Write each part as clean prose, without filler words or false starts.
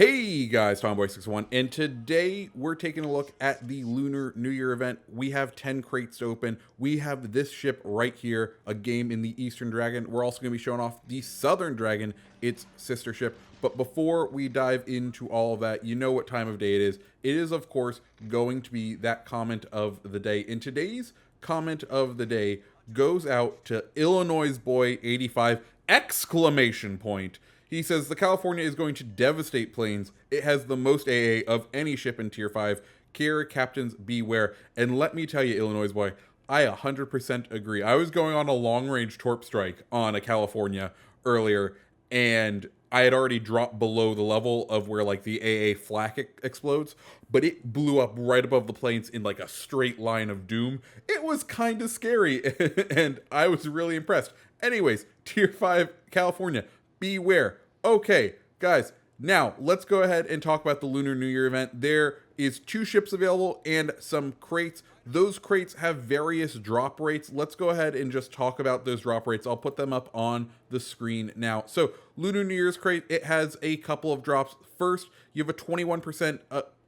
Hey guys, Tomboy61, and today we're taking a look at the Lunar New Year event. We have 10 crates to open. We have this ship right here, a game in the Eastern Dragon. We're also going to be showing off the Southern Dragon, its sister ship. But before we dive into all of that, you know what time of day it is. It is, of course, going to be that comment of the day. And today's comment of the day goes out to Illinois Boy 85 exclamation point. He says, the California is going to devastate planes. It has the most AA of any ship in Tier 5. Carrier captains beware. And let me tell you, Illinois boy, I 100% agree. I was going on a long-range torp strike on a California earlier, and I had already dropped below the level of where like the AA flak explodes, but it blew up right above the planes in like a straight line of doom. It was kind of scary, and I was really impressed. Anyways, Tier 5 California, beware. Okay, guys, now let's go ahead and talk about the Lunar New Year event. There is 2 ships available and some crates. Those crates have various drop rates. Let's go ahead and just talk about those drop rates. I'll put them up on the screen now. So, Lunar New Year's crate, it has a couple of drops. First, you have a 21%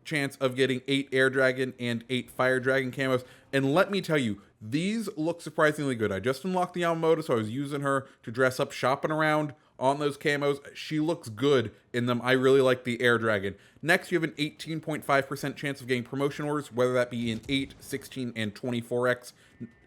chance of getting 8 Air Dragon and 8 Fire Dragon camos. And let me tell you, these look surprisingly good. I just unlocked the Yamamoto, so I was using her to dress up, shopping around on those camos. She looks good in them. I really like the Air Dragon. Next, you have an 18.5% chance of getting promotion orders, whether that be in 8, 16, and 24x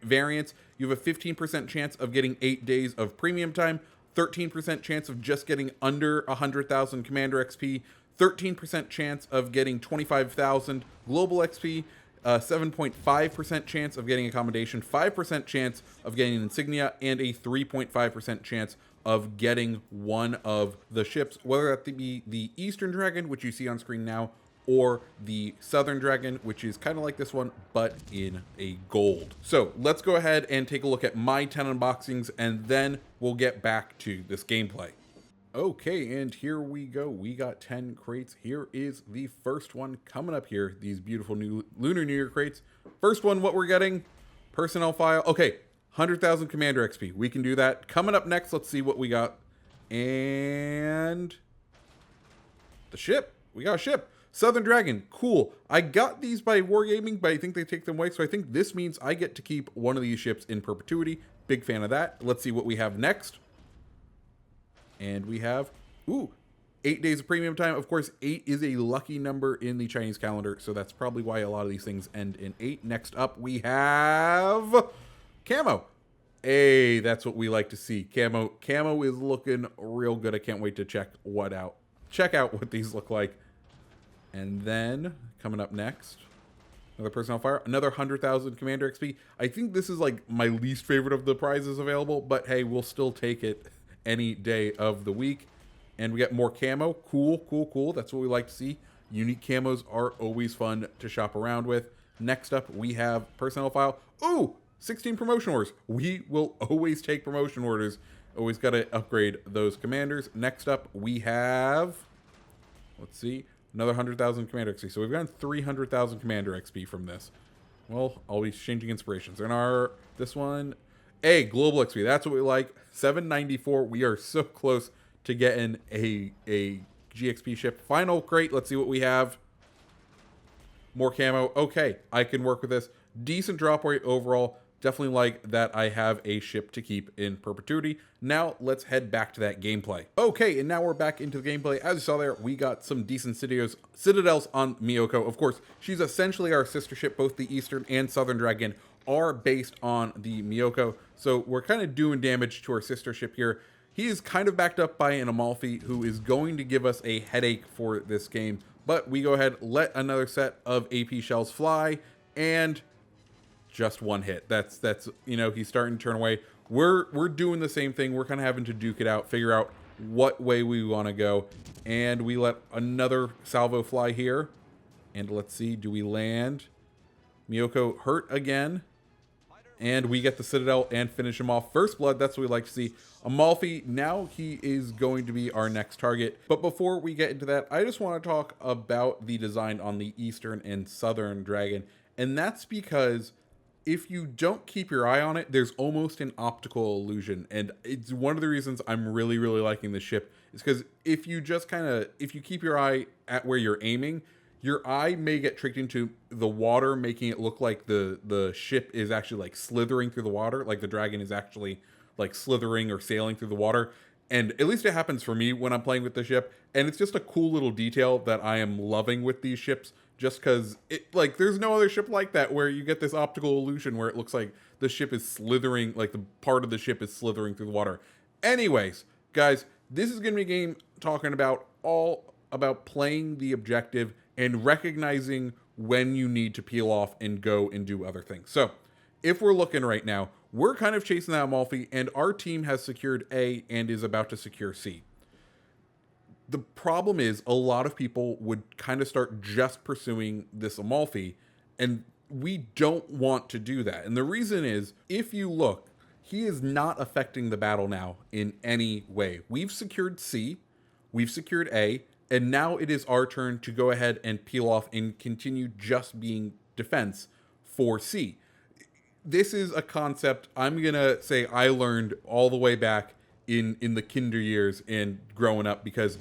variants. You have a 15% chance of getting 8 days of premium time, 13% chance of just getting under 100,000 Commander XP, 13% chance of getting 25,000 Global XP, 7.5% chance of getting accommodation, 5% chance of getting an insignia, and a 3.5% chance of getting one of the ships, whether that be the Eastern Dragon, which you see on screen now, or the Southern Dragon, which is kind of like this one, but in a gold. So let's go ahead and take a look at my 10 unboxings, and then we'll get back to this gameplay. Okay, and here we go. We got 10 crates. Here is the first one coming up here. These beautiful new Lunar New Year crates. First one, what we're getting, personnel file. Okay, 100,000 Commander XP. We can do that. Coming up next, let's see what we got. And the ship. We got a ship. Southern Dragon. Cool. I got these by wargaming, but I think they take them away. So I think this means I get to keep one of these ships in perpetuity. Big fan of that. Let's see what we have next. And we have, 8 days of premium time. Of course, 8 is a lucky number in the Chinese calendar, so that's probably why a lot of these things end in 8. Next up, we have Camo. Hey, that's what we like to see. Camo is looking real good. I can't wait to check out what these look like. And then, coming up next, another personnel fire, another 100,000 Commander XP. I think this is like my least favorite of the prizes available, but hey, we'll still take it any day of the week. And we got more camo. Cool. That's what we like to see. Unique camos are always fun to shop around with. Next up, we have personnel file. 16 promotion orders. We will always take promotion orders. Always got to upgrade those commanders. Next up, we have, let's see, another 100,000 Commander XP. So we've gotten 300,000 Commander XP from this. Well, I'll be changing inspirations. And this one, Global XP. That's what we like. 794. We are so close to getting a GXP ship. Final crate. Let's see what we have. More camo. Okay, I can work with this. Decent drop rate overall. Definitely like that I have a ship to keep in perpetuity. Now, let's head back to that gameplay. Okay, and now we're back into the gameplay. As you saw there, we got some decent citadels on Myoko. Of course, she's essentially our sister ship. Both the Eastern and Southern Dragon are based on the Myoko. So we're kind of doing damage to our sister ship here. He is kind of backed up by an Amalfi, who is going to give us a headache for this game. But we go ahead, let another set of AP shells fly, and just one hit. That's he's starting to turn away. We're doing the same thing. We're kind of having to duke it out, figure out what way we want to go. And we let another salvo fly here. And let's see, do we land? Myoko hurt again. And we get the Citadel and finish him off. First blood, that's what we like to see. Amalfi, now he is going to be our next target. But before we get into that, I just want to talk about the design on the Eastern and Southern Dragon. And that's because if you don't keep your eye on it, there's almost an optical illusion. And it's one of the reasons I'm really liking this ship is because if you just if you keep your eye at where you're aiming, your eye may get tricked into the water, making it look like the ship is actually like slithering through the water, like the dragon is actually like slithering or sailing through the water. And at least it happens for me when I'm playing with the ship, and it's just a cool little detail that I am loving with these ships, just because it, like, there's no other ship like that where you get this optical illusion where it looks like the ship is slithering, like the part of the ship is slithering through the water. Anyways, guys, this is going to be a game talking about all about playing the objective and recognizing when you need to peel off and go and do other things. So if we're looking right now, we're kind of chasing that Amalfi, and our team has secured A and is about to secure C. The problem is a lot of people would kind of start just pursuing this Amalfi, and we don't want to do that. And the reason is, if you look, he is not affecting the battle now in any way. We've secured C, we've secured A, and now it is our turn to go ahead and peel off and continue just being defense for C. This is a concept I'm gonna say I learned all the way back in the kinder years and growing up, because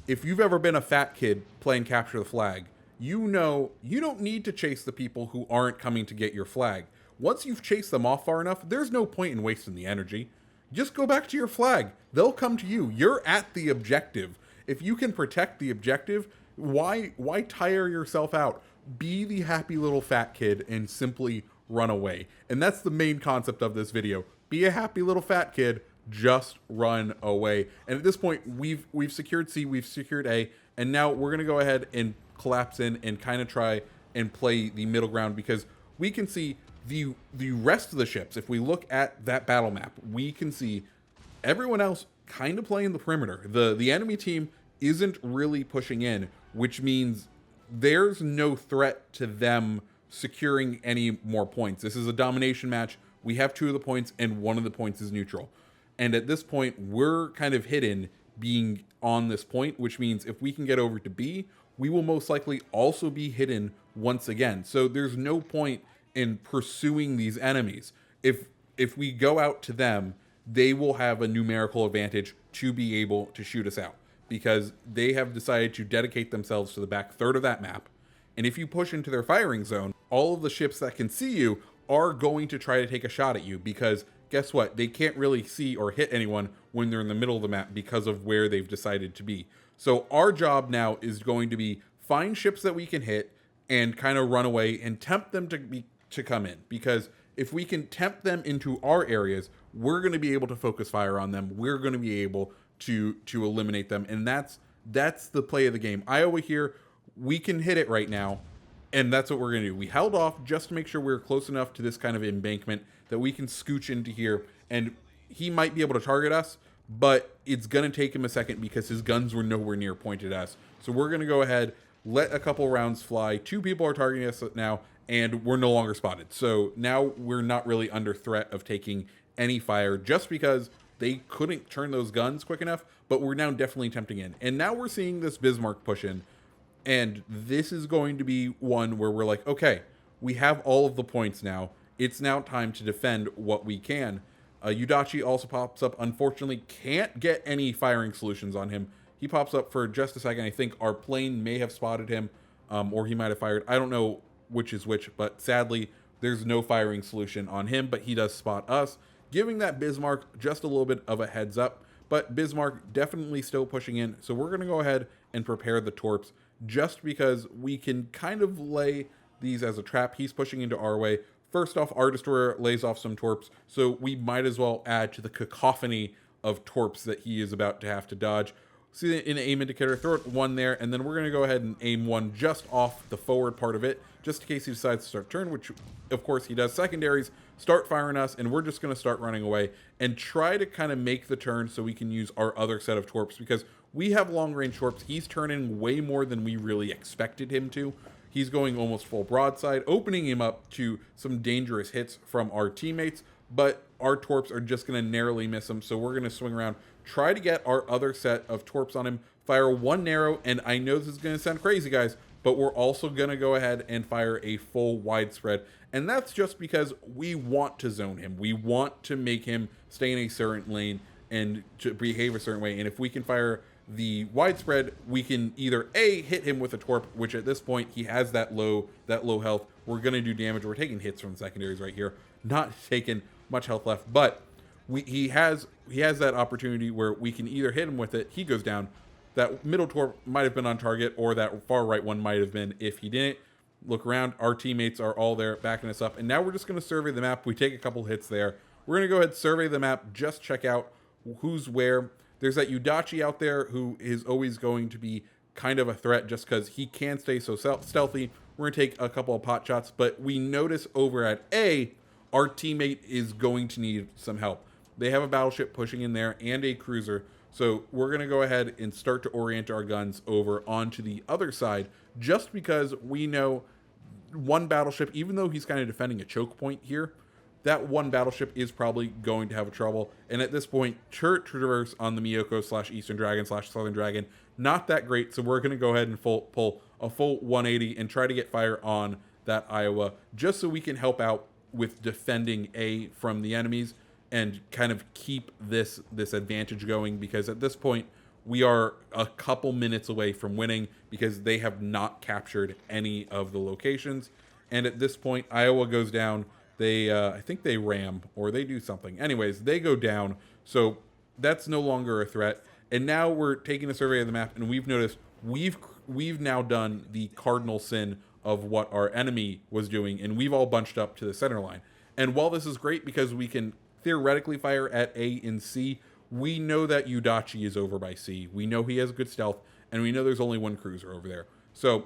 if you've ever been a fat kid playing capture the flag, you know you don't need to chase the people who aren't coming to get your flag. Once you've chased them off far enough, there's no point in wasting the energy. Just go back to your flag. They'll come to you. You're at the objective. If you can protect the objective, why tire yourself out? Be the happy little fat kid and simply run away. And that's the main concept of this video. Be a happy little fat kid, just run away. And at this point, we've secured C, we've secured A, and now we're gonna go ahead and collapse in and kind of try and play the middle ground, because we can see the rest of the ships. If we look at that battle map, we can see everyone else kind of playing the perimeter. The enemy team isn't really pushing in, which means there's no threat to them securing any more points. This is a domination match. We have 2 of the points, and 1 of the points is neutral. And at this point, we're kind of hidden being on this point, which means if we can get over to B, we will most likely also be hidden once again. So there's no point in pursuing these enemies. If we go out to them, they will have a numerical advantage to be able to shoot us out, because they have decided to dedicate themselves to the back third of that map. And if you push into their firing zone, all of the ships that can see you are going to try to take a shot at you, because guess what? They can't really see or hit anyone when they're in the middle of the map because of where they've decided to be. So our job now is going to be find ships that we can hit and kind of run away and tempt them to come in, because if we can tempt them into our areas, we're going to be able to focus fire on them. We're going to be able to eliminate them, and that's the play of the game. I over here, we can hit it right now, and that's what we're going to do. We held off just to make sure we're close enough to this kind of embankment that we can scooch into here, and he might be able to target us, but it's going to take him a second because his guns were nowhere near pointed at us. So we're going to go ahead, let a couple rounds fly. 2 people are targeting us now, and we're no longer spotted. So now we're not really under threat of taking any fire, just because they couldn't turn those guns quick enough, but we're now definitely tempting in. And now we're seeing this Bismarck push in, and this is going to be one where we're like, okay, we have all of the points now. It's now time to defend what we can. Yudachi also pops up. Unfortunately, can't get any firing solutions on him. He pops up for just a second. I think our plane may have spotted him, or he might have fired. I don't know which is which, but sadly, there's no firing solution on him, but he does spot us, giving that Bismarck just a little bit of a heads up. But Bismarck definitely still pushing in, so we're going to go ahead and prepare the torps, just because we can kind of lay these as a trap. He's pushing into our way. First off, our destroyer lays off some torps, so we might as well add to the cacophony of torps that he is about to have to dodge. See an aim indicator, throw it 1 there, and then we're going to go ahead and aim 1 just off the forward part of it, just in case he decides to start turn, which of course he does. Secondaries start firing us, and we're just going to start running away and try to kind of make the turn so we can use our other set of torps, because we have long range torps. He's turning way more than we really expected him to. He's going almost full broadside, opening him up to some dangerous hits from our teammates, but our torps are just going to narrowly miss him, so we're going to swing around, try to get our other set of torps on him, fire 1 narrow, and I know this is going to sound crazy, guys, but we're also going to go ahead and fire a full widespread, and that's just because we want to zone him. We want to make him stay in a certain lane and to behave a certain way, and if we can fire the widespread, we can either A, hit him with a torp, which at this point he has that low health. We're gonna do damage. We're taking hits from the secondaries right here, not taking much health left, but he has that opportunity where we can either hit him with it, he goes down. That middle torp might have been on target, or that far right one might have been if he didn't. Look around, our teammates are all there backing us up, and now we're just going to survey the map. We take a couple hits there. We're going to go ahead and survey the map, just check out who's where. There's that Udachi out there who is always going to be kind of a threat just because he can stay so stealthy. We're going to take a couple of pot shots, but we notice over at A, our teammate is going to need some help. They have a battleship pushing in there and a cruiser, so we're going to go ahead and start to orient our guns over onto the other side, just because we know one battleship, even though he's kind of defending a choke point here, that one battleship is probably going to have trouble. And at this point, turret traverse on the Myoko / Eastern Dragon / Southern Dragon, not that great. So we're going to go ahead and pull a full 180 and try to get fire on that Iowa, just so we can help out with defending A from the enemies and kind of keep this advantage going, because at this point we are a couple minutes away from winning because they have not captured any of the locations. And at this point, Iowa goes down. They, I think they ram or they do something. Anyways, they go down. So that's no longer a threat. And now we're taking a survey of the map, and we've noticed we've now done the cardinal sin of what our enemy was doing, and we've all bunched up to the center line. And while this is great because we can theoretically fire at A and C, we know that Udachi is over by C. We know he has good stealth, and we know there's only one cruiser over there. So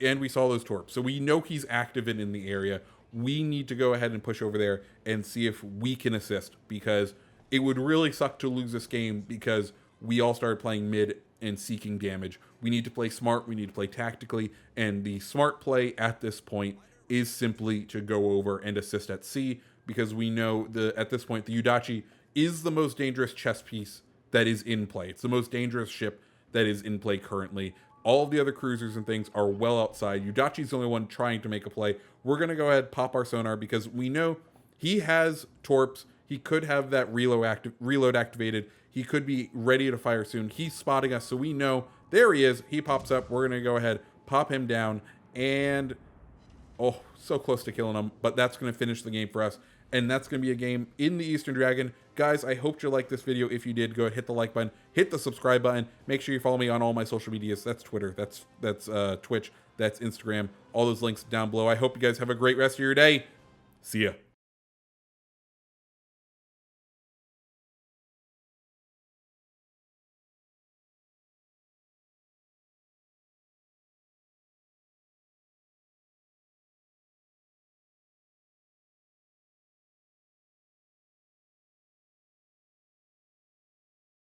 and we saw those torps. So we know he's active in the area. We need to go ahead and push over there and see if we can assist, because it would really suck to lose this game because we all started playing mid and seeking damage. We need to play smart. We need to play tactically, and the smart play at this point is simply to go over and assist at C, because we know at this point the Udachi is the most dangerous chess piece that is in play. It's the most dangerous ship that is in play currently. All of the other cruisers and things are well outside. Udachi's the only one trying to make a play. We're going to go ahead, pop our sonar, because we know he has torps. He could have that reload activated. He could be ready to fire soon. He's spotting us, so we know. There he is. He pops up. We're going to go ahead, pop him down, and oh, so close to killing him, but that's going to finish the game for us. And that's going to be a game in the Eastern Dragon. Guys, I hope you liked this video. If you did, go ahead, hit the like button, hit the subscribe button. Make sure you follow me on all my social medias. That's Twitter, that's Twitch, that's Instagram. All those links down below. I hope you guys have a great rest of your day. See ya.